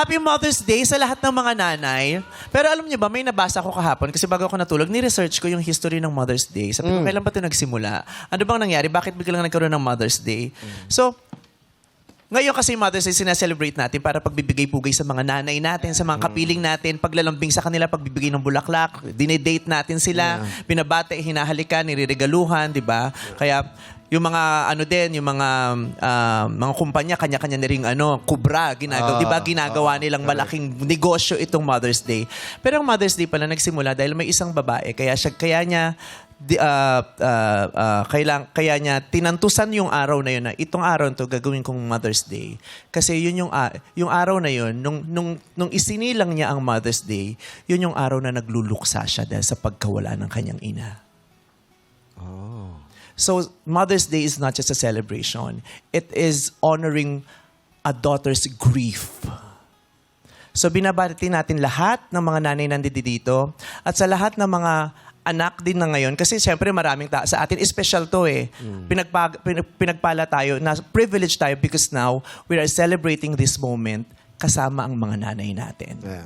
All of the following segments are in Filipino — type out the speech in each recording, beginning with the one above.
Happy Mother's Day sa lahat ng mga nanay. Pero alam niyo ba, may nabasa ko kahapon kasi bago ako natulog, ni-research ko yung history ng Mother's Day. Sabi ko, kailan ba ito nagsimula? Ano bang nangyari? Bakit biglang nagkaroon ng Mother's Day? So, ngayon kasi Mother's Day, sinaselebrate natin para pagbibigay-pugay sa mga nanay natin, sa mga kapiling natin, paglalambing sa kanila, pagbibigay ng bulaklak, dinedate natin sila, binabate, hinahalikan, nireregaluhan, di ba? Kaya yung mga ano din, yung mga kumpanya, kanya-kanya na ring kubra, ginagawa, di ba? Ginagawa nilang malaking negosyo itong Mother's Day. Pero ang Mother's Day pala nagsimula dahil may isang babae, kaya niya tinantusan yung araw na yun na itong araw to gagawin kong Mother's Day. Kasi yun yung araw na yun, nung isinilang niya ang Mother's Day, yun yung araw na nagluluksa siya dahil sa pagkawala ng kanyang ina. So, Mother's Day is not just a celebration. It is honoring a daughter's grief. So, binabati natin lahat ng mga nanay nandito dito at sa lahat ng mga anak din na ngayon. Kasi siyempre maraming sa atin, special to eh. Pinagpala tayo, na privilege tayo because now we are celebrating this moment kasama ang mga nanay natin. Yeah.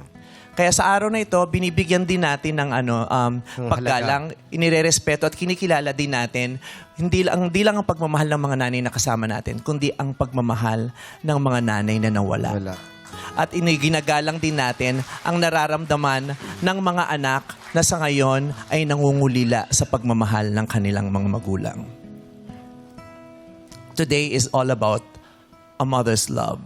Kaya sa araw na ito, binibigyan din natin ng paggalang, inirerespeto at kinikilala din natin hindi lang ang pagmamahal ng mga nanay na kasama natin, kundi ang pagmamahal ng mga nanay na nawala. At ginagalang din natin ang nararamdaman ng mga anak na sa ngayon ay nangungulila sa pagmamahal ng kanilang mga magulang. Today is all about a mother's love.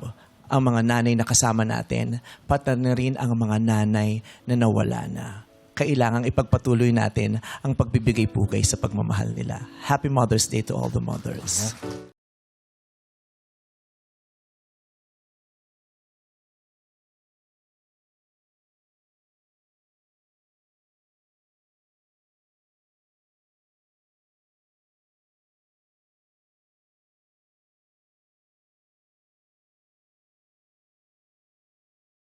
Ang mga nanay na kasama natin, pati na rin ang mga nanay na nawala na. Kailangang ipagpatuloy natin ang pagbibigay-pugay sa pagmamahal nila. Happy Mother's Day to all the mothers.